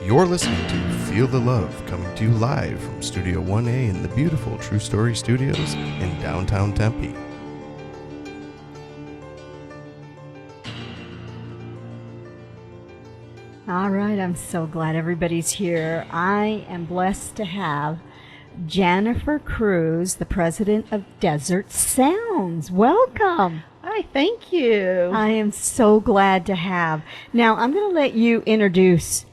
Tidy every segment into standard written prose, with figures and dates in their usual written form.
You're listening to Feel the Love, coming to you live from Studio 1A in the beautiful True Story Studios in downtown Tempe. All right, I'm so glad everybody's here. I am blessed to have Jennifer Cruz, the president of Desert Sounds. Welcome. Hi, thank you. I am so glad to have. Now, I'm going to let you introduce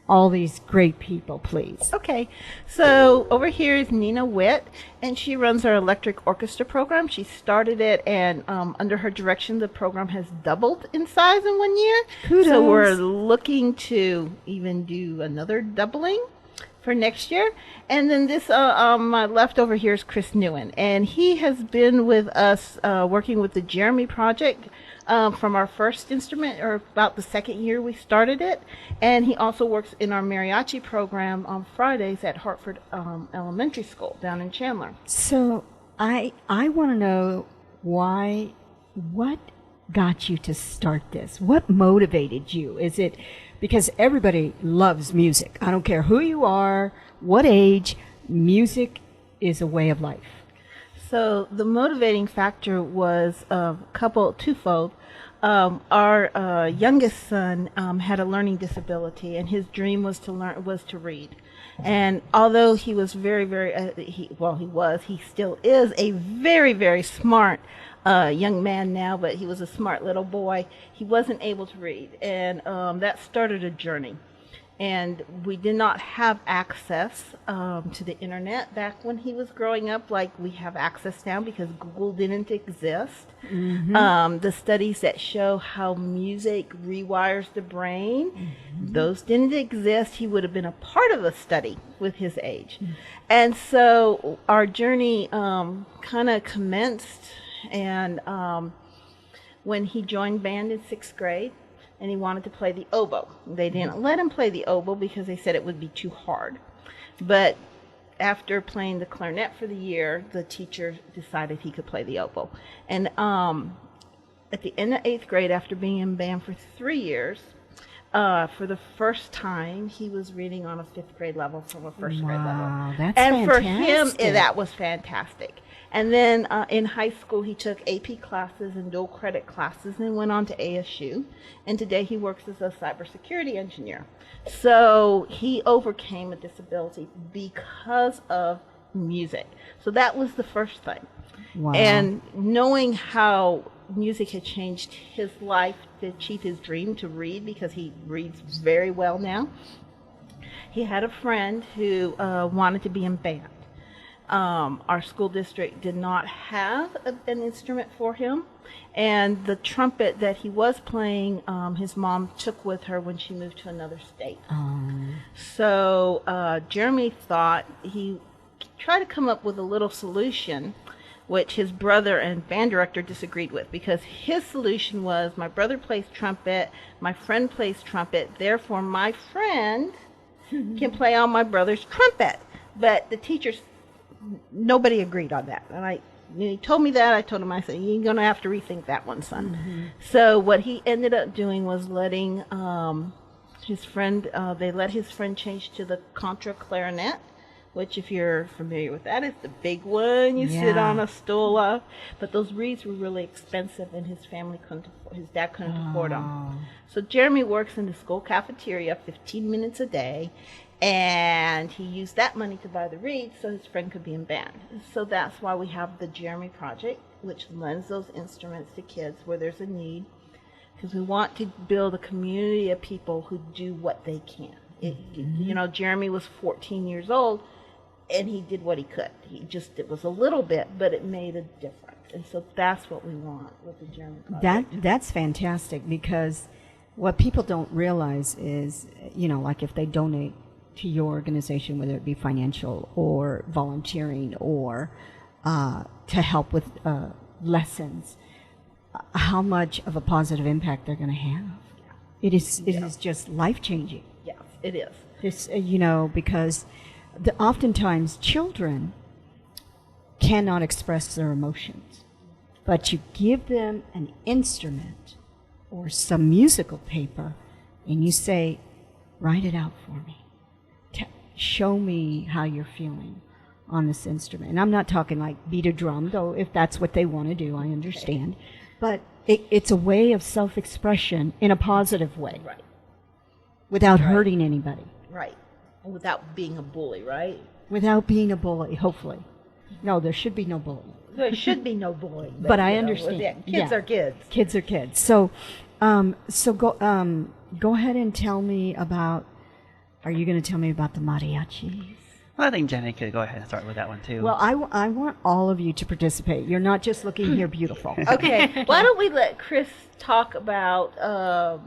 all these great people, please. Okay, so over here is Nina Witt, and she runs our electric orchestra program. She started it, and under her direction, the program has doubled in size in 1 year. Kudos. So we're looking to even do another doubling for next year. And then this my left over here is Chris Newen, and he has been with us working with the Jeremy Project from our first instrument, or about the second year we started it. And he also works in our mariachi program on Fridays at Hartford Elementary School down in Chandler. So I want to know what got you to start this? What motivated you? Is it because everybody loves music? I don't care who you are, what age, music is a way of life. So the motivating factor was twofold. Our youngest son had a learning disability, and his dream was to read. And although he was he still is a very, very smart young man now, but he was a smart little boy. He wasn't able to read, and that started a journey. And we did not have access to the internet back when he was growing up like we have access now, because Google didn't exist. Mm-hmm. The studies that show how music rewires the brain, mm-hmm. those didn't exist. He would have been a part of a study with his age. Mm-hmm. And so our journey kind of commenced, and when he joined band in 6th grade, and he wanted to play the oboe. They didn't let him play the oboe because they said it would be too hard. But after playing the clarinet for the year, the teacher decided he could play the oboe. And at the end of 8th grade, after being in band for 3 years, for the first time, he was reading on a 5th grade level from a 1st grade level. Wow, that's and fantastic. for him, that was fantastic. And then in high school, he took AP classes and dual credit classes and went on to ASU. And today he works as a cybersecurity engineer. So he overcame a disability because of music. So that was the first thing. Wow. And knowing how music had changed his life to achieve his dream to read, because he reads very well now. He had a friend who wanted to be in band. Our school district did not have an instrument for him, and the trumpet that he was playing, his mom took with her when she moved to another state. So Jeremy thought he tried to come up with a little solution, which his brother and band director disagreed with, because his solution was, my brother plays trumpet, my friend plays trumpet, therefore my friend can play on my brother's trumpet. But the teachers, nobody agreed on that. And he told me that. I told him, I said, you're going to have to rethink that one, son. Mm-hmm. So what he ended up doing was letting his friend, they let his friend change to the contra clarinet, which, if you're familiar with that, is the big one you sit on a stool of. But those reeds were really expensive, and his dad couldn't afford them. So Jeremy works in the school cafeteria 15 minutes a day, and he used that money to buy the reeds so his friend could be in band. So that's why we have the Jeremy Project, which lends those instruments to kids where there's a need, because we want to build a community of people who do what they can. Jeremy was 14 years old, and he did what he could. It was a little bit, but it made a difference. And so that's what we want with the Jeremy Project. That's fantastic, because what people don't realize is, like if they donate to your organization, whether it be financial or volunteering or to help with lessons, how much of a positive impact they're going to have. Yeah. It is just life-changing. Yes, it is. This, because oftentimes children cannot express their emotions, but you give them an instrument or some musical paper, and you say, write it out for me. show me how you're feeling on this instrument. And I'm not talking like beat a drum, though if that's what they want to do, I understand. But it's a way of self-expression in a positive way. Right. Without hurting anybody. Right. Without being a bully, right? Without being a bully, hopefully. No, there should be no bullying. There should be no bullying. But I you know, understand. Kids Yeah. are kids. Kids are kids. So go ahead and tell me about, are you going to tell me about the mariachis? Well, I think Jenny could go ahead and start with that one too. Well, I want all of you to participate. You're not just looking here beautiful. Okay. Why don't we let Chris talk about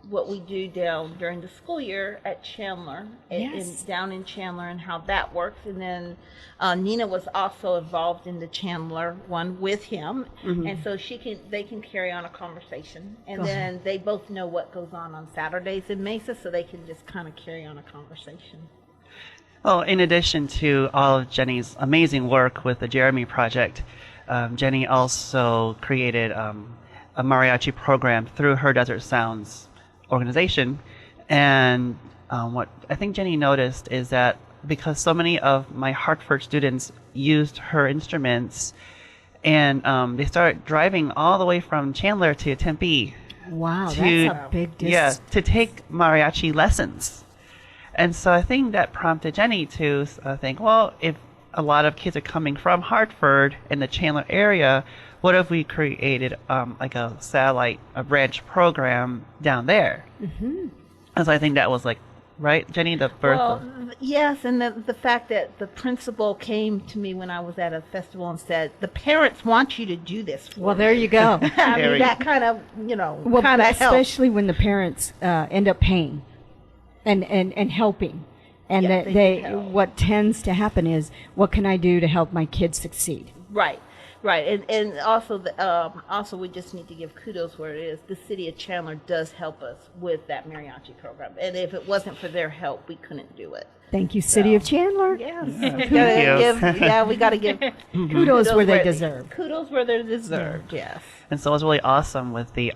what we do down during the school year at Chandler, Yes. down in Chandler, and how that works. And then Nina was also involved in the Chandler one with him, and so they can carry on a conversation. And Go then they both know what goes on Saturdays in Mesa, so they can just kind of carry on a conversation. Well, in addition to all of Jenny's amazing work with the Jeremy Project, Jenny also created a mariachi program through her Desert Sounds organization. And what I think Jenny noticed is that because so many of my Hartford students used her instruments, and they started driving all the way from Chandler to Tempe Wow, to, that's a big distance. to take mariachi lessons. And so I think that prompted Jenny to think, well, if a lot of kids are coming from Hartford in the Chandler area, what if we created like a satellite, a branch program down there? Mm-hmm. And so I think that was like, right, Jenny, the birth of... Yes, and the fact that the principal came to me when I was at a festival and said, the parents want you to do this for Well, me." there you go. I mean, that kind of, Well, kind of helps. especially when the parents end up paying and helping. And Yeah, that they they can help. what tends to happen is, what can I do to help my kids succeed? Right, and also also we just need to give kudos where it is. The city of Chandler does help us with that mariachi program, and if it wasn't for their help, we couldn't do it. Thank you, City of Chandler. Yes, you. we got to give Kudos where they deserve. Kudos where they're deserved. Yes. And so what's really awesome with the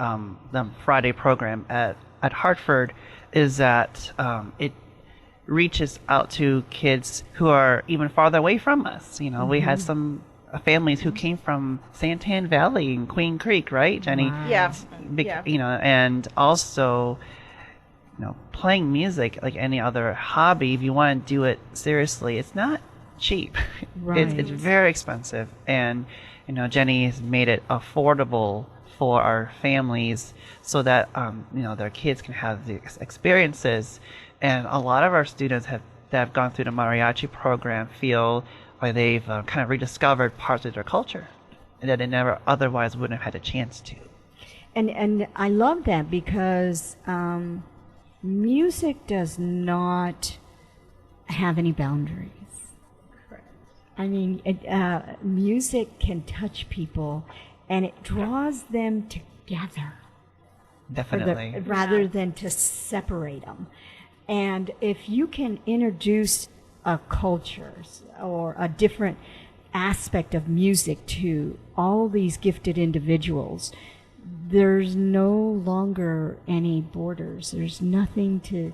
Friday program at Hartford is that it reaches out to kids who are even farther away from us. You know, we had some families who came from Santan Valley and Queen Creek, right, Jenny? Wow. Yeah. You know, and also, playing music like any other hobby, if you want to do it seriously, it's not cheap. Right. It's very expensive. And, Jenny has made it affordable for our families so that, their kids can have the experiences. And a lot of our students that have gone through the mariachi program feel like they've kind of rediscovered parts of their culture and that they never otherwise wouldn't have had a chance to. And I love that because music does not have any boundaries. Correct. I mean, music can touch people, and it draws them together Definitely. rather than to separate them. And if you can introduce a culture or a different aspect of music to all these gifted individuals, there's no longer any borders. There's nothing to.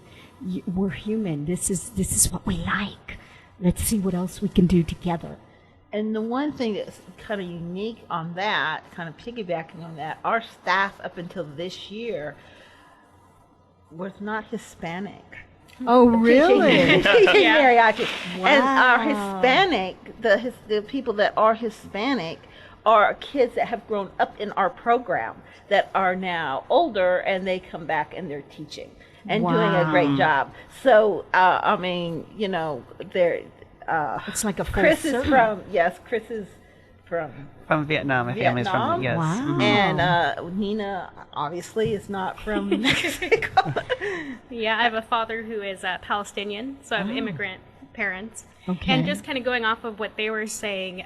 We're human. This is what we like. Let's see what else we can do together. And the one thing that's kind of unique on that, kind of piggybacking on that, our staff up until this year was not Hispanic. Oh, really? Mariachi. Wow. And our Hispanic, the people that are Hispanic are kids that have grown up in our program that are now older, and they come back and they're teaching and doing a great job. So, I mean, they're... It's like a full Chris is circle. Chris is from From Vietnam. My family's from, yes. Wow. Mhm. and Nina obviously is not from Mexico. Yeah, I have a father who is Palestinian, so I have immigrant parents. Okay. And just kind of going off of what they were saying,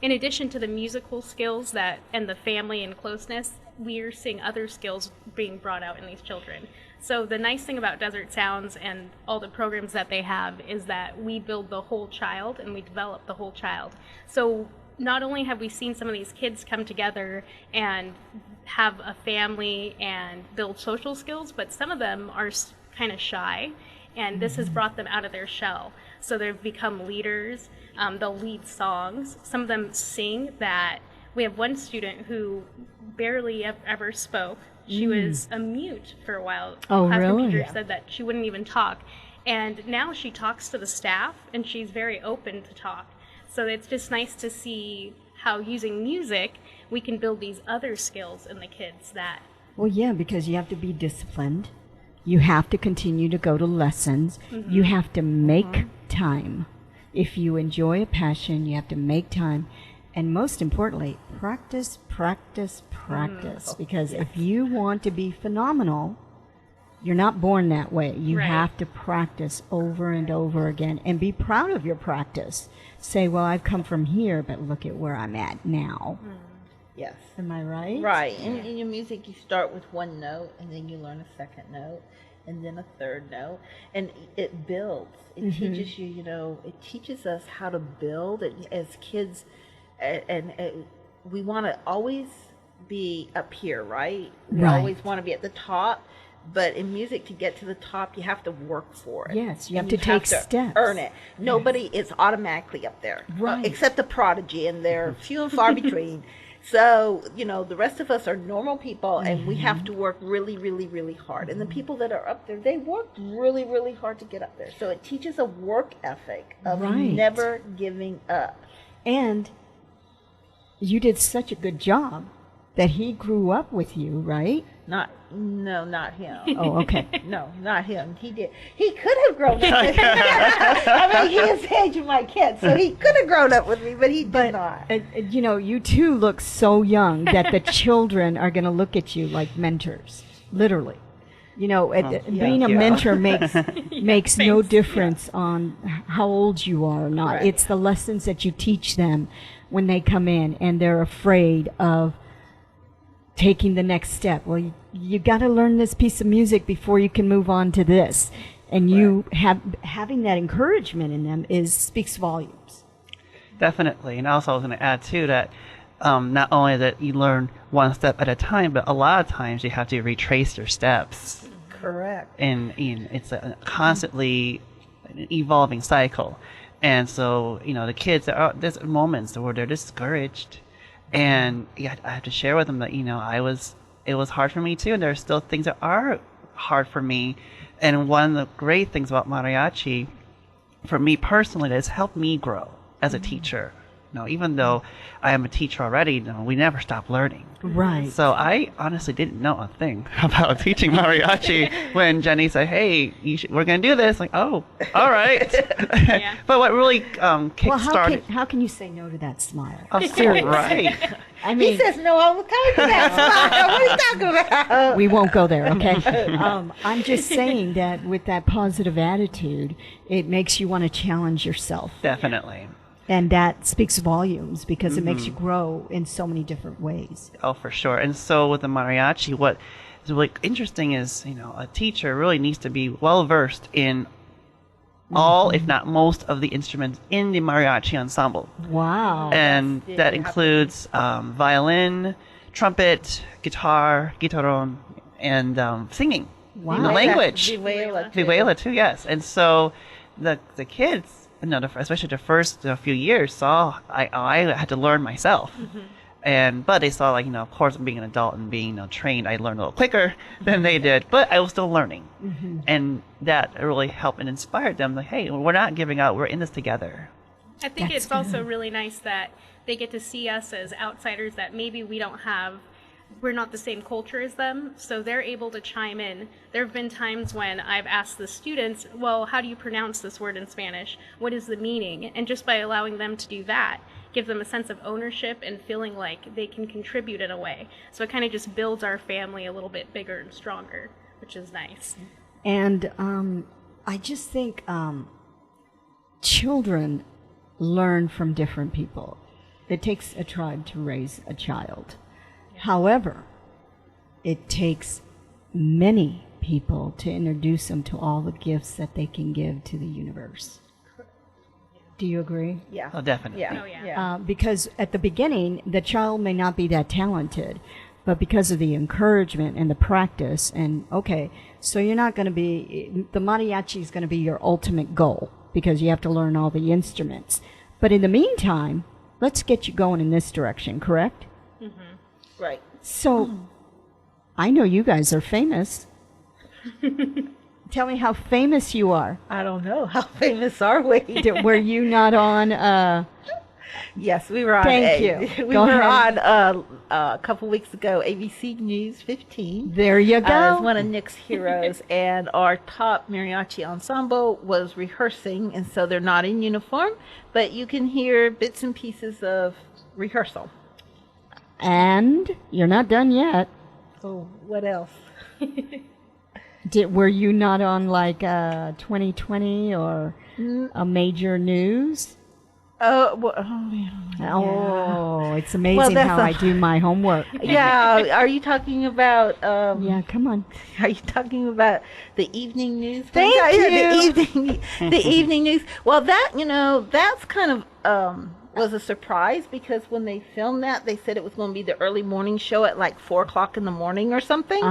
in addition to the musical skills and the family and closeness, we're seeing other skills being brought out in these children. So the nice thing about Desert Sounds and all the programs that they have is that we build the whole child and we develop the whole child. So not only have we seen some of these kids come together and have a family and build social skills, but some of them are kind of shy And this has brought them out of their shell. So they've become leaders. They'll lead songs. Some of them sing that. We have one student who barely ever spoke. She was a mute for a while. Oh, The classroom really? teacher said that she wouldn't even talk. And now she talks to the staff, and she's very open to talk. So it's just nice to see how using music, we can build these other skills in the kids that Well, yeah, because you have to be disciplined. You have to continue to go to lessons. You have to make time. If you enjoy a passion, you have to make time. And most importantly, practice, practice, practice. Because if you want to be phenomenal, you're not born that way. You Right. have to practice over and over again and be proud of your practice. Say, well, I've come from here, but look at where I'm at now. Yes. Am I right? Right. In your music, you start with one note, and then you learn a second note, and then a third note, and it builds. It teaches you, it teaches us how to build it as kids, and we want to always be up here, right? We Right. always want to be at the top, but in music, to get to the top, you have to work for it. Yes, you And have to take steps. Earn it. Nobody is automatically up there, Right. except the prodigy, and they're few and far between. So, the rest of us are normal people, and we have to work really, really, really hard. And the people that are up there, they work really, really hard to get up there. So it teaches a work ethic of Right. never giving up. And you did such a good job that he grew up with you, right? Not him. Oh, okay. No, not him. He did. He could have grown up with me. I mean, he is the age of my kids, so he could have grown up with me, but he did not. You two look so young that the children are going to look at you like mentors, literally. Being a you. mentor makes no difference on how old you are or not. Right. It's the lessons that you teach them when they come in and they're afraid of taking the next step. Well, you got to learn this piece of music before you can move on to this. And you having that encouragement in them speaks volumes. Definitely. And also I was going to add too that not only that you learn one step at a time, but a lot of times you have to retrace your steps. Correct. And it's a constantly evolving cycle. And so, the kids, there's moments where they're discouraged. And I have to share with them that, it was hard for me too. And there are still things that are hard for me. And one of the great things about mariachi, for me personally, that has helped me grow as a teacher. Even though I am a teacher already, we never stop learning. Right. So I honestly didn't know a thing about teaching mariachi when Jenny said, "Hey, we're going to do this." Like, oh, all right. Yeah. But what really Well, kick-started... how can you say no to that smile? Oh, right. I He mean, says no all the time to that. What are you talking about? we won't go there, okay? I'm just saying that with that positive attitude, it makes you want to challenge yourself. Definitely. And that speaks volumes because it makes you grow in so many different ways. Oh, for sure. And so with the mariachi, what is really interesting is, a teacher really needs to be well versed in all, if not most, of the instruments in the mariachi ensemble. Wow. And Yes, that you have includes violin, trumpet, guitar, guitarron, and singing. Wow. The language. Vihuela. Vihuela too, yes. And so the kids, especially the first few years, saw I had to learn myself. But they saw, of course, being an adult and being trained, I learned a little quicker than they did. But I was still learning. And that really helped and inspired them. Like, hey, we're not giving up. We're in this together. I think That's it's also really nice that they get to see us as outsiders that maybe we're not the same culture as them, so they're able to chime in. There have been times when I've asked the students, well, how do you pronounce this word in Spanish? What is the meaning? And just by allowing them to do that, give them a sense of ownership and feeling like they can contribute in a way. So it kind of just builds our family a little bit bigger and stronger, which is nice. And I just think children learn from different people. It takes a tribe to raise a child. However, it takes many people to introduce them to all the gifts that they can give to the universe. Do you agree? Yeah. Oh, definitely. Yeah. Oh, yeah. Because at the beginning, the child may not be that talented, but because of the encouragement and the practice, and okay, so you're not going to be, the mariachi is going to be your ultimate goal because you have to learn all the instruments. But in the meantime, let's get you going in this direction, correct? Right. So, I know you guys are famous. Tell me how famous you are. I don't know. How famous are we? Were you not on, Yes, we were on. Thank you. We Go were ahead. on a couple weeks ago, ABC News 15. there you go. As one of Nick's heroes, and our top mariachi ensemble was rehearsing, and so they're not in uniform, but you can hear bits and pieces of rehearsal. And you're not done yet. Oh, what else? Were you not on like 2020 or a major news? Oh, well, yeah. Oh, it's Well, amazing that's how I do my homework. Yeah, are you talking about? Yeah, come on. Are you talking about the evening news? Thank you. The evening news. Well, that's kind of was a surprise because when they filmed that, they said it was going to be the early morning show at like 4:00 in the morning or something.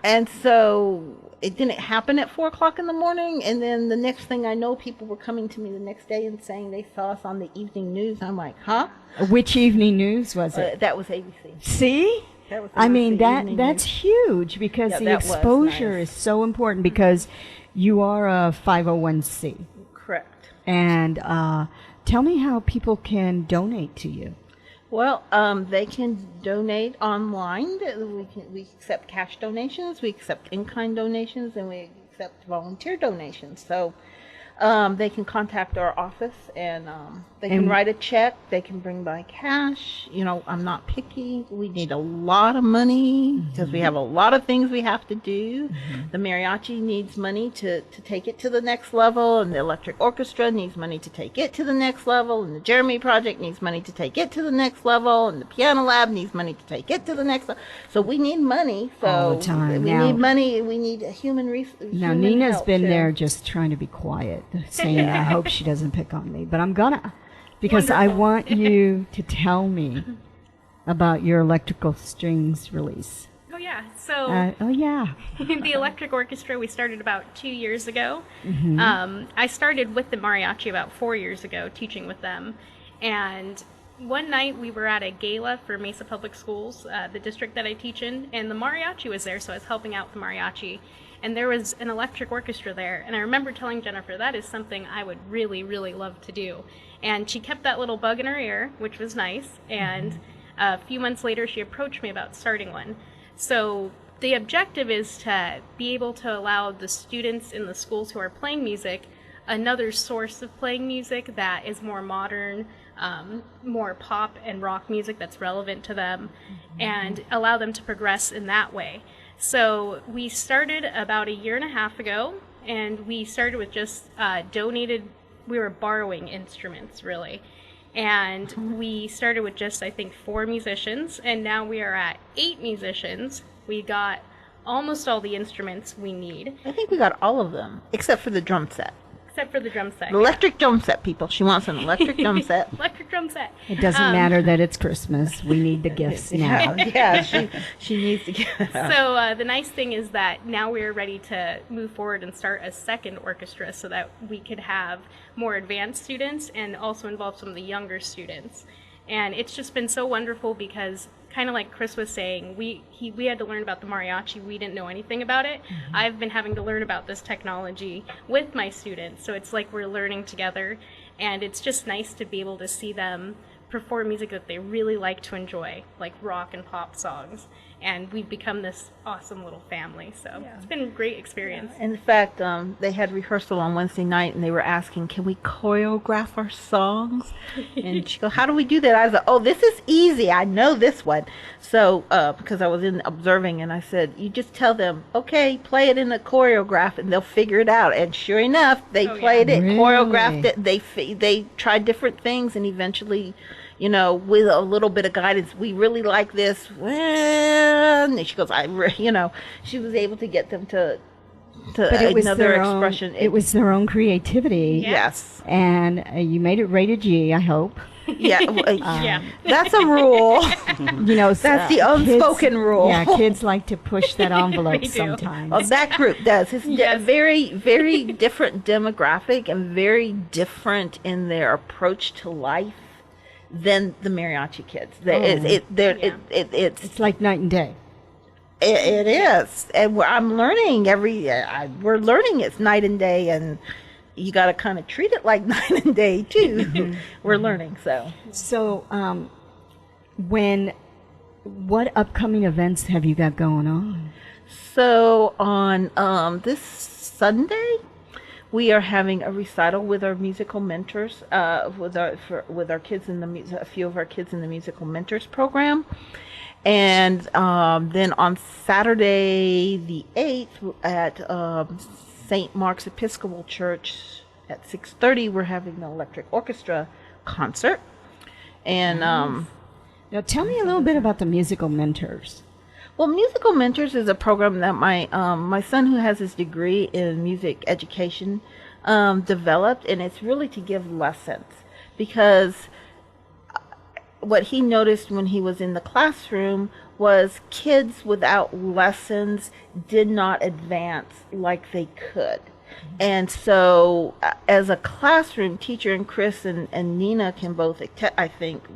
And so it didn't happen at 4:00 in the morning. And then the next thing I know, people were coming to me the next day and saying they saw us on the evening news. I'm like, huh? Which evening news was it? That was ABC. See? That was I mean, ABC evening that's news. huge because Yeah, the that was exposure nice. is so important because you are a 501c. Correct. And tell me how people can donate to you. Well, they can donate online. We accept cash donations, we accept in-kind donations, and we accept volunteer donations. So they can contact our office, and they can write a check. They can bring by cash. I'm not picky. We need a lot of money because we have a lot of things we have to do. The mariachi needs money to take it to the next level, and the electric orchestra needs money to take it to the next level, and the Jeremy Project needs money to take it to the next level, and the Piano Lab needs money to take it to the next level. So we need money. So All the time. we Now- need money. We need a human resource. Now, Nina's been there just trying to be quiet, saying, I hope she doesn't pick on me, but I'm gonna. Because I Wonderful. want you to tell me about your electrical strings release. Oh yeah. So Oh, yeah. the electric orchestra we started about 2 years ago. I started with the mariachi about 4 years ago, teaching with them. And one night we were at a gala for Mesa Public Schools, the district that I teach in, and the mariachi was there, so I was helping out the mariachi. And there was an electric orchestra there. And I remember telling Jennifer, that is something I would really, really love to do. And she kept that little bug in her ear, which was nice. And a few months later, she approached me about starting one. So the objective is to be able to allow the students in the schools who are playing music another source of playing music that is more modern, more pop and rock music that's relevant to them, and allow them to progress in that way. So we started about 1.5 years ago, and we started with just we were borrowing instruments, really. And we started with just, I think, 4 musicians, and now we are at 8 musicians. We got almost all the instruments we need, I think we got all of them except for the drum set. except for the drum set. The electric drum set, people. She wants an electric drum set. Electric drum set. It doesn't matter that it's Christmas. We need the gifts now. Yeah, she needs to get. So the nice thing is that now we're ready to move forward and start a second orchestra so that we could have more advanced students and also involve some of the younger students. And it's just been so wonderful because, kind of like Chris was saying, we had to learn about the mariachi. We didn't know anything about it. I've been having to learn about this technology with my students, so it's like we're learning together, and it's just nice to be able to see them perform music that they really like to enjoy, like rock and pop songs. And we've become this awesome little family, so it's been a great experience. In fact, they had rehearsal on Wednesday night, and they were asking, "Can we choreograph our songs?" And she goes, "How do we do that?" I was like, "Oh, this is easy. I know this one." So, because I was in observing, and I said, "You just tell them, okay, play it in a choreograph, and they'll figure it out." And sure enough, they played it, Really? choreographed it. They tried different things, and eventually, with a little bit of guidance, we really like this. And she goes, she was able to get them to But it was another their expression. Own, it was their own creativity. Yeah. Yes. And you made it rated G, I hope. Yeah, Yeah. that's a rule. You know, That's the unspoken rule. Yeah, kids like to push that envelope They do. sometimes. Well, that group does. It's Yes. very, very different demographic and very different in their approach to life than the mariachi kids. It's like night and day. It is, and I'm learning we're learning it's night and day, and you got to kind of treat it like night and day too. We're learning, so. So, what upcoming events have you got going on? So on this Sunday, we are having a recital with our musical mentors, with our kids in the a few of our kids in the musical mentors program, and then on Saturday the 8th at St. Mark's Episcopal Church at 6:30, we're having the Electric Orchestra concert, and Now, tell me a little bit about the musical mentors. well, Musical Mentors is a program that my son, who has his degree in music education, developed, and it's really to give lessons, because what he noticed when he was in the classroom was kids without lessons did not advance like they could. And so, as a classroom teacher, and Chris and Nina can both,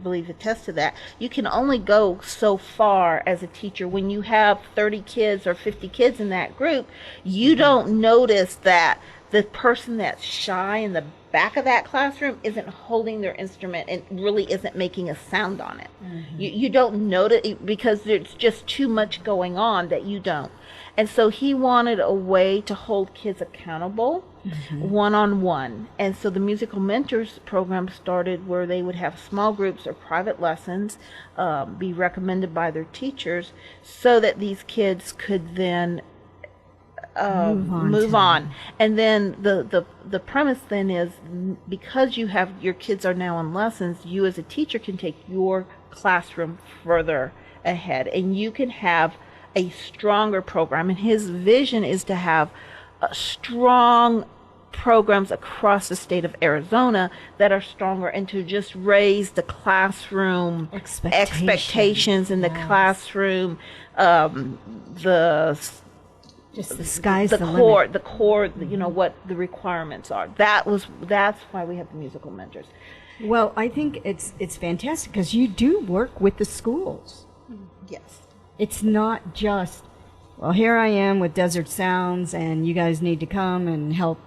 believe attest to that, you can only go so far as a teacher. When you have 30 kids or 50 kids in that group, you don't notice that the person that's shy in the back of that classroom isn't holding their instrument and really isn't making a sound on it. You don't notice it because there's just too much going on that you don't. And so he wanted a way to hold kids accountable one-on-one. And so the Musical Mentors program started where they would have small groups or private lessons be recommended by their teachers, so that these kids could then move on. And then the premise then is, because your kids are now in lessons, you as a teacher can take your classroom further ahead, and you can have a stronger program. And his vision is to have strong programs across the state of Arizona that are stronger, and to just raise the classroom expectations in the classroom, Just the sky's the core, limit. you know, what the requirements are. That's why we have the Musical Mentors. Well, I think it's fantastic because you do work with the schools. Yes. It's not just, well, here I am with Desert Sounds and you guys need to come and help.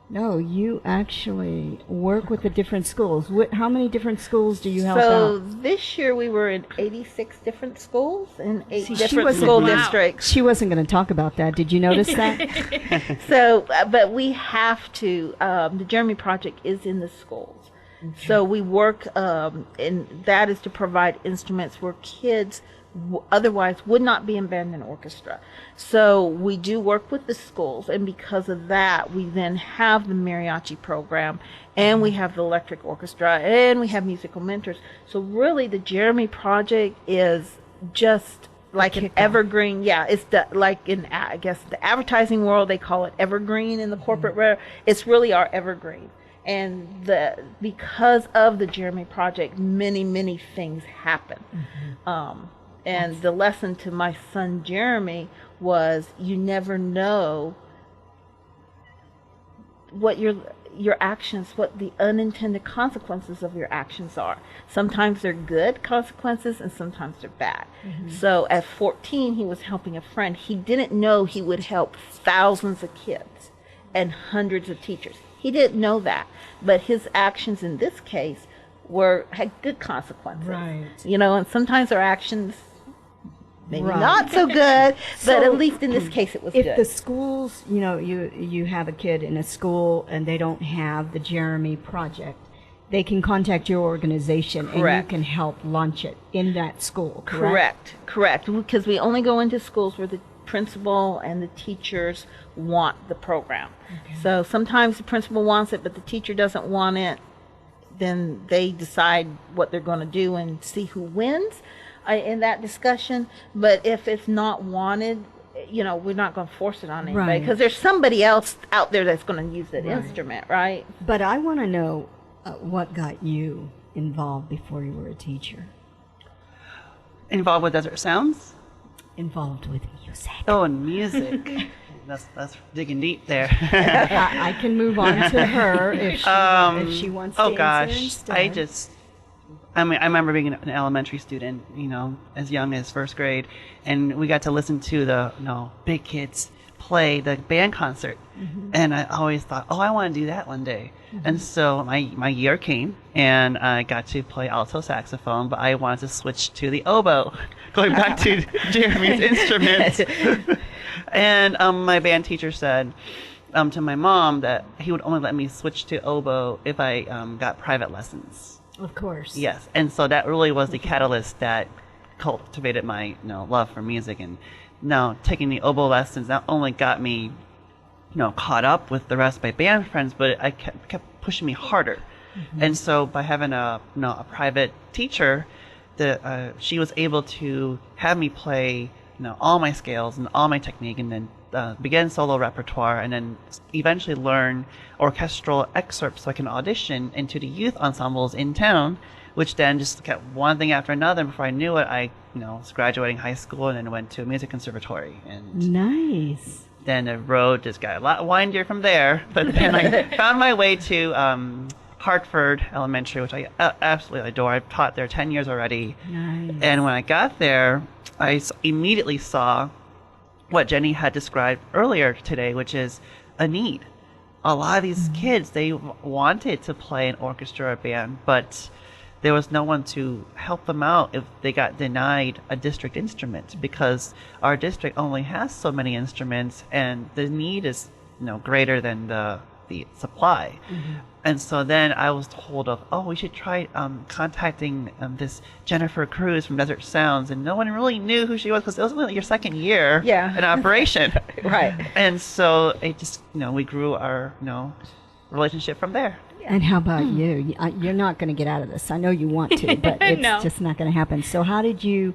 No, you actually work with the different schools. How many different schools do you help So out? this year we were in 86 different schools in 8 See, she different wasn't- school Wow. districts. She wasn't going to talk about that. Did you notice that? So, but we have to, the Jeremy Project is in the schools. So we work, and that is to provide instruments where kids otherwise would not be in band and orchestra. So we do work with the schools, and because of that, we then have the mariachi program, and we have the electric orchestra, and we have musical mentors. So really, the Jeremy Project is just like an evergreen. Yeah, it's like in, I guess, the advertising world, they call it evergreen in the corporate world. It's really our evergreen. And because of the Jeremy Project, many things happen. And the lesson to my son Jeremy was, you never know what your actions, what the unintended consequences of your actions are. Sometimes they're good consequences, and sometimes they're bad. So at 14, he was helping a friend. He didn't know he would help thousands of kids and hundreds of teachers. He didn't know that, but his actions in this case had good consequences. Right. You know, and sometimes our actions maybe Right. not so good, but So, at least in this case it was If good. the schools, you know, you have a kid in a school and they don't have the Jeremy Project, they can contact your organization and you Correct. can help launch it in that school, correct? Correct. Because we only go into schools where the principal and the teachers want the program. So sometimes the principal wants it, but the teacher doesn't want it. Then they decide what they're going to do and see who wins in that discussion. But if it's not wanted, you know, we're not going to force it on anybody, Right. because there's somebody else out there that's going to use that instrument, right? But I want to know what got you involved before you were a teacher? Involved with Desert Sounds? Involved with music. Oh, and music. That's digging deep there. I can move on to her if she wants to Oh answer gosh, instead. I remember being an elementary student, as young as first grade, and we got to listen to the big kids play the band concert, and I always thought, oh, I want to do that one day. And so my year came, and I got to play alto saxophone, but I wanted to switch to the oboe, going back to Jeremy's instrument. And my band teacher said to my mom that he would only let me switch to oboe if I got private lessons. Of course. Yes, and so that really was the catalyst that cultivated my love for music. And now taking the oboe lessons not only got me caught up with the rest of my band friends, but it kept pushing me harder. And so by having a private teacher, she was able to have me play all my scales and all my technique, and then begin solo repertoire, and then eventually learn orchestral excerpts so I can audition into the youth ensembles in town, which then just kept one thing after another. And before I knew it, I was graduating high school and then went to a music conservatory. And Nice. then the road just got a lot windier from there. But then I found my way to Hartford Elementary, which I absolutely adore. I've taught there 10 years already. Nice. And when I got there, I immediately saw what Jenny had described earlier today, which is a need. A lot of these kids, they wanted to play an orchestra or band, but there was no one to help them out if they got denied a district instrument, because our district only has so many instruments and the need is greater than the supply. And so then I was told we should try contacting this Jennifer Cruz from Desert Sounds, and no one really knew who she was because it was only your second year in operation. Right. And so it just, we grew our, relationship from there. And how about you? You're not going to get out of this. I know you want to, but it's No. just not going to happen. So how did you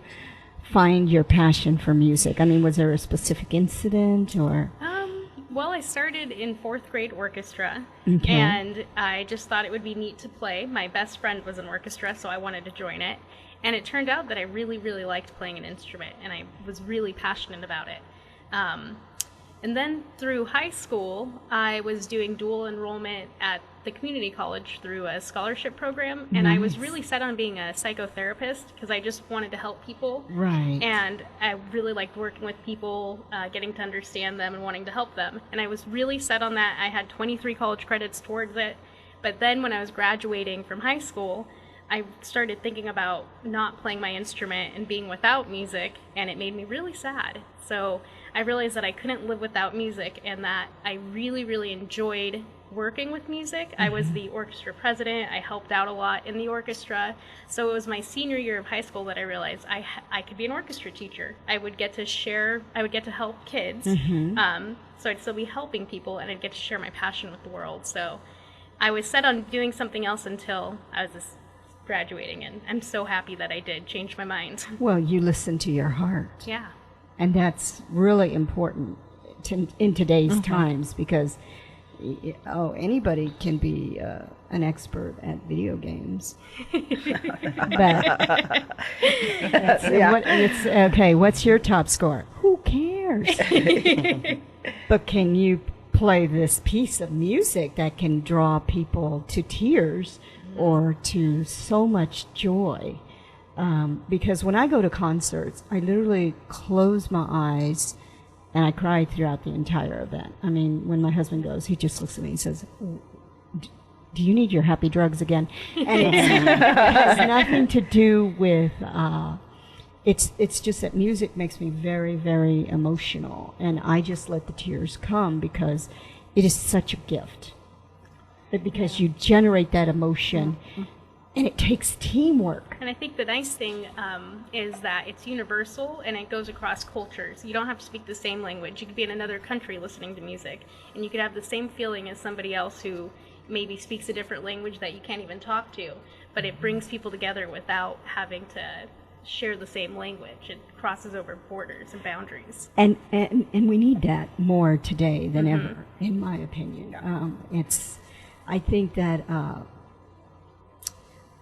find your passion for music? I mean, was there a specific incident or? Well, I started in 4th grade orchestra, Okay. and I just thought it would be neat to play. My best friend was in orchestra, so I wanted to join it. And it turned out that I really, really liked playing an instrument, and I was really passionate about it. And then through high school, I was doing dual enrollment at the community college through a scholarship program, and I was really set on being a psychotherapist because I just wanted to help people. Right. And I really liked working with people, getting to understand them and wanting to help them. And I was really set on that. I had 23 college credits towards it. But then when I was graduating from high school, I started thinking about not playing my instrument and being without music, and it made me really sad. So I realized that I couldn't live without music, and that I really, really enjoyed working with music. I was the orchestra president. I helped out a lot in the orchestra. So it was my senior year of high school that I realized I could be an orchestra teacher. I would get to help kids. So I'd still be helping people, and I'd get to share my passion with the world. So I was set on doing something else until I was graduating, and I'm so happy that I did change my mind. Well, you listen to your heart. Yeah. And that's really important in today's times, because anybody can be an expert at video games. But it's okay. What's your top score? Who cares? But can you play this piece of music that can draw people to tears or to so much joy? Because when I go to concerts, I literally close my eyes and I cry throughout the entire event. I mean, when my husband goes, he just looks at me and says, do you need your happy drugs again? And it has nothing to do with, it's just that music makes me very, very emotional. And I just let the tears come because it is such a gift. Because you generate that emotion, and it takes teamwork. And I think the nice thing is that it's universal and it goes across cultures. You don't have to speak the same language. You could be in another country listening to music, and you could have the same feeling as somebody else who maybe speaks a different language that you can't even talk to. But it brings people together without having to share the same language. It crosses over borders and boundaries. And we need that more today than ever, in my opinion. I think that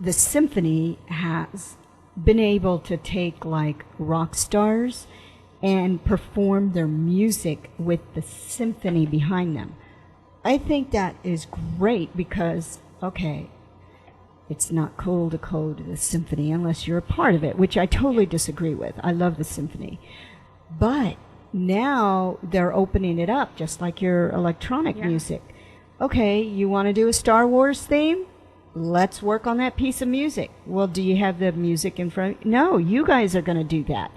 the symphony has been able to take like rock stars and perform their music with the symphony behind them. I think that is great because, okay, it's not cool to code the symphony unless you're a part of it, which I totally disagree with. I love the symphony. But now they're opening it up, just like your electronic music. Okay, you want to do a Star Wars theme? Let's work on that piece of music. Well, do you have the music in front? No, you guys are going to do that.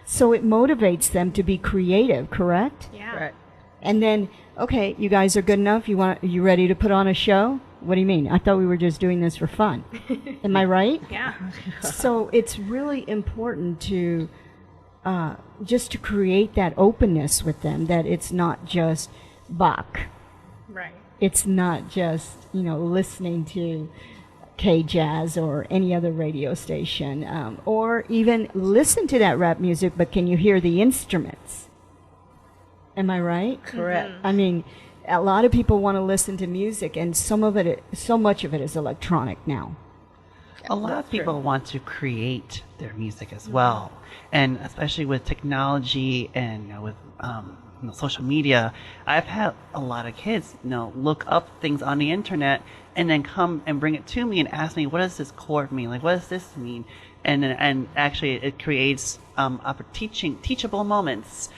So it motivates them to be creative, correct? Yeah. Right. And then, okay, you guys are good enough. You ready to put on a show? What do you mean? I thought we were just doing this for fun. Am I right? Yeah. So it's really important to just to create that openness with them, that it's not just Bach. Right. It's not just, listening to K-Jazz or any other radio station, or even listen to that rap music, but can you hear the instruments? Am I right? Correct. I mean, a lot of people want to listen to music, and so much of it is electronic now. A lot of people want to create their music as well, and especially with technology and with social media, I've had a lot of kids, look up things on the internet and then come and bring it to me and ask me, what does this chord mean? Like, what does this mean? And actually, it creates teachable moments.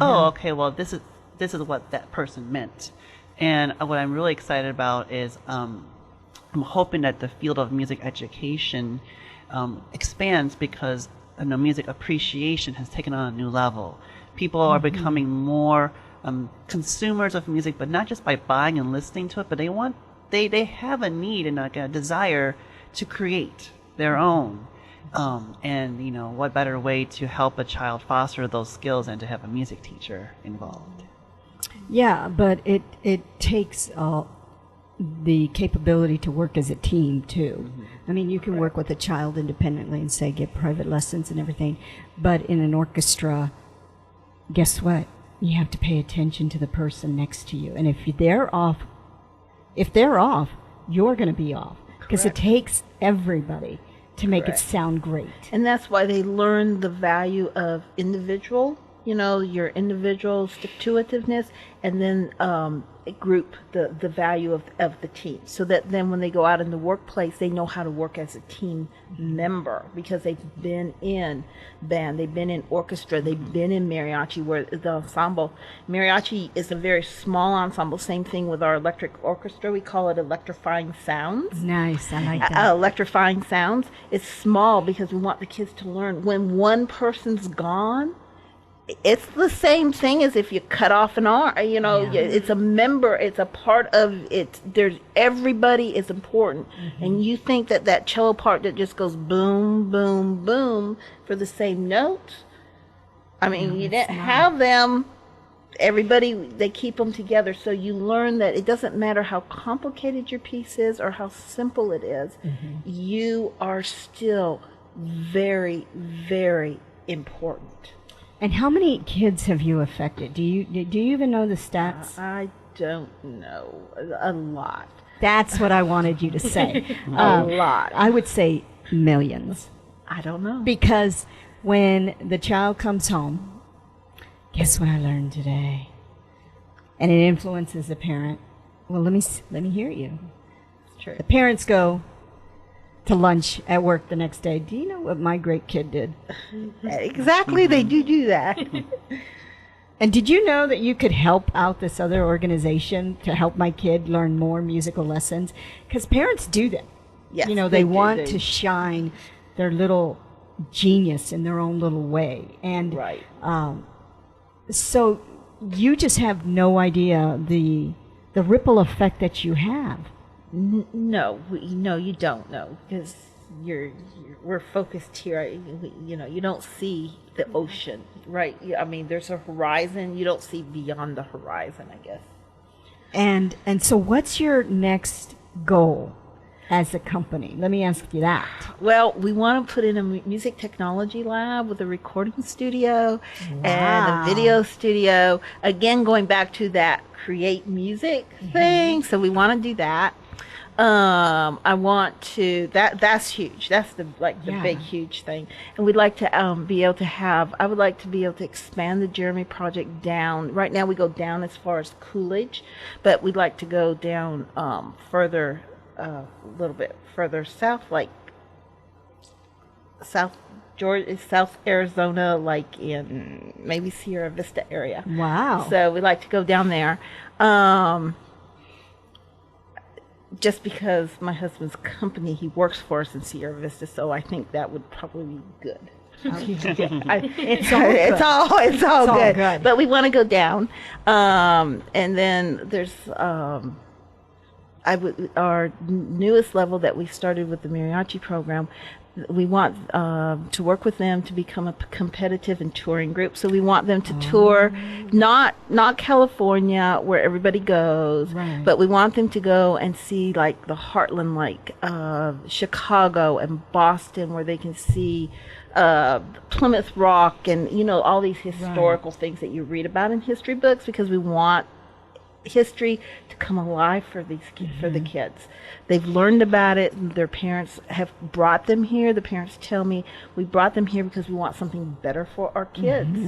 Oh, okay, well, this is what that person meant. And what I'm really excited about is I'm hoping that the field of music education expands, because music appreciation has taken on a new level. People are becoming more consumers of music, but not just by buying and listening to it, but they have a need and like a desire to create their own. And what better way to help a child foster those skills than to have a music teacher involved? Yeah, but it takes the capability to work as a team too. I mean, you can work with a child independently and say get private lessons and everything, but in an orchestra, guess what? You have to pay attention to the person next to you, and if they're off, you're going to be off, because it takes everybody to make it sound great. And that's why they learn the value of individual, your individual stick-to-itiveness, and then group, the value of the team, so that then when they go out in the workplace, they know how to work as a team member, because they've been in band, they've been in orchestra, they've been in mariachi, where the ensemble, mariachi is a very small ensemble. Same thing with our electric orchestra. We call it electrifying sounds. Nice, I like that. Electrifying sounds. It's small because we want the kids to learn. When one person's gone, it's the same thing as if you cut off an arm. It's a member. It's a part of it. Everybody is important, and you think that cello part that just goes boom, boom, boom for the same note. I mean, you didn't have them. Everybody, they keep them together. So you learn that it doesn't matter how complicated your piece is or how simple it is. You are still very, very important. And how many kids have you affected? Do you even know the stats? I don't know. A lot. That's what I wanted you to say. A lot. I would say millions. I don't know. Because when the child comes home, guess what I learned today? And it influences the parent. Well, let me hear you. It's true. The parents go to lunch at work the next day. Do you know what my great kid did? Exactly, they do that. And did you know that you could help out this other organization to help my kid learn more musical lessons? Because parents do that. Yes, They want to shine their little genius in their own little way. And right. So you just have no idea the ripple effect that you have. No, you don't know, because we're focused here. You don't see the ocean, right? I mean, there's a horizon. You don't see beyond the horizon, I guess. And so, what's your next goal as a company? Let me ask you that. Well, we want to put in a music technology lab with a recording studio and a video studio. Again, going back to that create music thing. So we want to do that. I want to, that's huge. That's the Yeah. big huge thing. And we'd like to be able to have, I would like to be able to expand the Jeremy Project down. Right now we go down as far as Coolidge, but we'd like to go down further, a little bit further south, like South Georgia, South Arizona, like in maybe Sierra Vista area. Wow. So we'd like to go down there. Just because my husband's company, he works for us in Sierra Vista, so I think that would probably be good. It's all good. But we want to go down, and then there's our newest level that we started with the mariachi program. We want to work with them to become a competitive and touring group. So we want them to tour, not California where everybody goes, Right. but we want them to go and see like the heartland, like Chicago and Boston, where they can see Plymouth Rock and all these historical things that you read about in history books, because we want history to come alive for these for the kids. They've learned about it, and their parents have brought them here. The parents tell me, we brought them here because we want something better for our kids.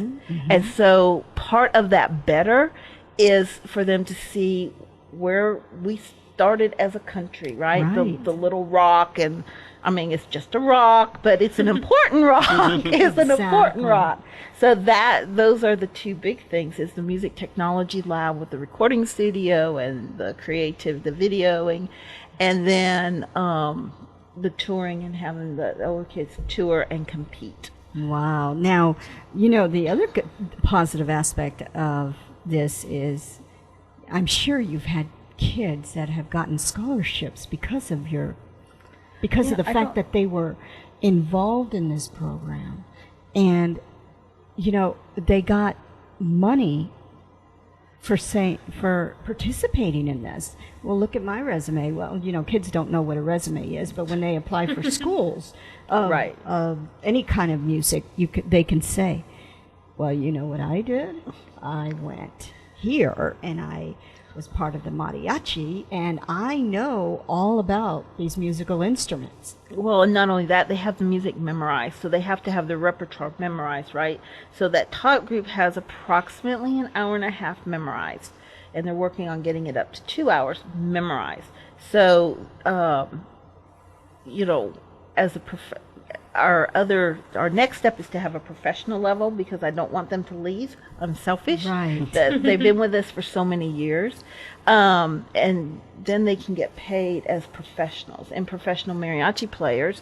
And so part of that better is for them to see where we started as a country, right? Right. The little rock, and I mean, it's just a rock, but it's an important rock. It's an important Exactly. rock. So those are the two big things: is the music technology lab with the recording studio and the videoing, and then the touring and having the older kids tour and compete. Wow. Now, the other positive aspect of this is, I'm sure you've had kids that have gotten scholarships because of the fact that they were involved in this program, and they got money for participating in this. Well, look at my resume. Well, kids don't know what a resume is, but when they apply for schools Right. of any kind of music, they can say, well, you know what I did? I went here and I was part of the mariachi, and I know all about these musical instruments. Well, and not only that, they have the music memorized, so they have to have the repertoire memorized, right? So that top group has approximately an hour and a half memorized, and they're working on getting it up to 2 hours memorized. So, as our next step is to have a professional level, because I don't want them to leave. I'm selfish. Right. That they've been with us for so many years, and then they can get paid as professionals. And professional mariachi players,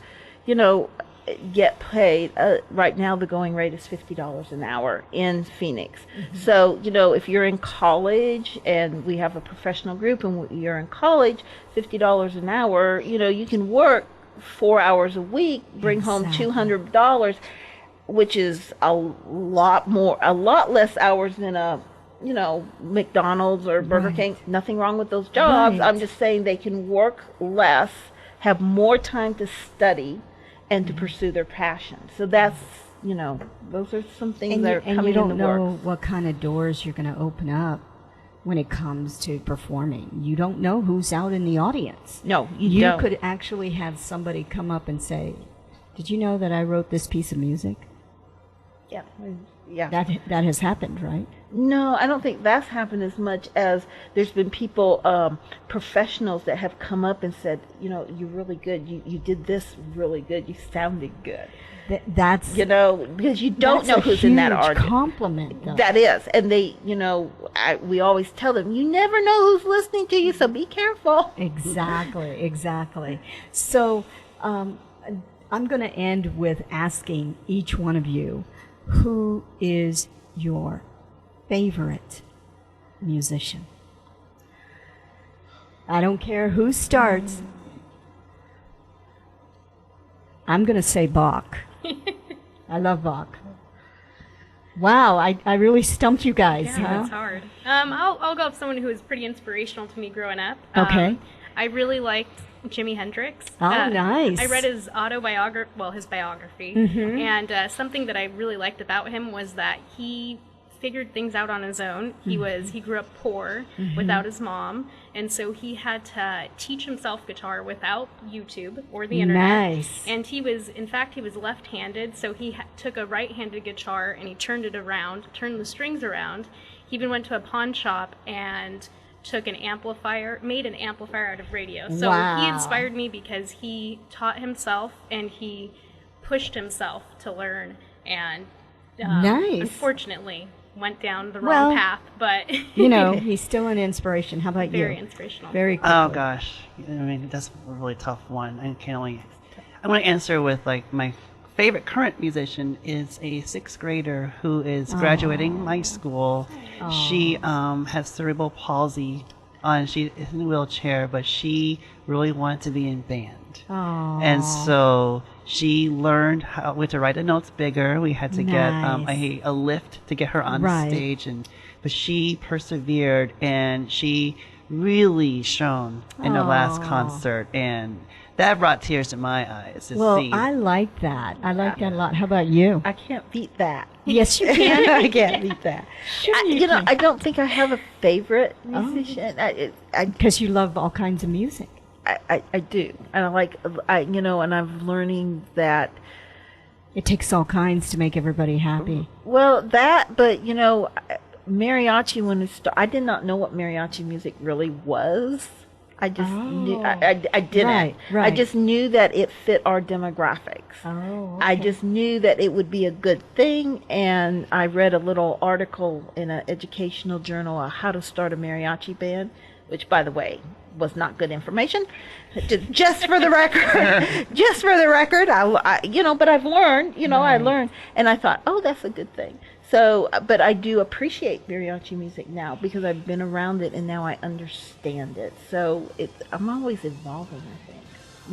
get paid. Right now, the going rate is $50 an hour in Phoenix. So, if you're in college and we have a professional group and you're in college, $50 an hour, you can work 4 hours a week, bring home Exactly. $200, which is a lot less hours than a McDonald's or Burger Right. King. Nothing wrong with those jobs. Right. I'm just saying they can work less, have more time to study and to pursue their passion. So that's, those are some things that are And coming you don't in the know works. what kind of doors you're going to open up when it comes to performing. You don't know who's out in the audience. No, you You don't. could actually have somebody come up and say, did you know that I wrote this piece of music? Yeah. Yeah. That has happened, right? No, I don't think that's happened as much as there's been people, professionals that have come up and said, you're really good. You did this really good. You sounded good. That's Because you don't that's know a who's in that huge audience. compliment, though. That is. And they, we always tell them, you never know who's listening to you, so be careful. Exactly. So I'm going to end with asking each one of you, who is your favorite musician? I don't care who starts. I'm going to say Bach. I love Bach. Wow, I really stumped you guys, Yeah, huh? that's hard. I'll go with someone who was pretty inspirational to me growing up. Okay. I really liked Jimi Hendrix. Oh, nice. I read his biography, and something that I really liked about him was that he figured things out on his own. He grew up poor without his mom, and so he had to teach himself guitar without YouTube or the internet. Nice. And he was left-handed, so he took a right-handed guitar and he turned the strings around. He even went to a pawn shop and made an amplifier out of radio. So Wow. he inspired me because he taught himself and he pushed himself to learn, and Nice. unfortunately went down the wrong path, but He's still an inspiration. How about very you? inspirational. Very cool. Oh gosh, I mean that's a really tough one. I want to answer with like my favorite current musician is a 6th grader who is graduating my school. She has cerebral palsy. She is in a wheelchair, but she really wanted to be in band. And so she learned how to write the notes bigger. We had to get Nice. a lift to get her on Right. stage, but she persevered, and she really shone in the last concert, and that brought tears to my eyes to Well, see. I like that. I like that a lot. How about you? I can't beat that. Yes, you can. I can't beat that. I don't think I have a favorite musician. Because you love all kinds of music. I do, and and I'm learning that. It takes all kinds to make everybody happy. Well, but mariachi I did not know what mariachi music really was. I just knew I didn't. Right, I right. just knew that it fit our demographics. Oh, I just knew that it would be a good thing, and I read a little article in an educational journal on how to start a mariachi band, which, by the way, was not good information. Just for the record, but I've learned, I learned, and I thought, oh, that's a good thing. So, but I do appreciate mariachi music now because I've been around it and now I understand it. So I'm always evolving, I think.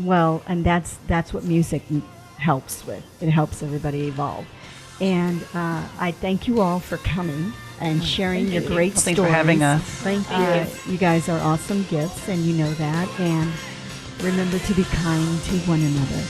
Well, and that's what music helps with. It helps everybody evolve. And I thank you all for coming and sharing your great Well, stories. thanks for having us. Thank you. You guys are awesome gifts, and you know that. And remember to be kind to one another.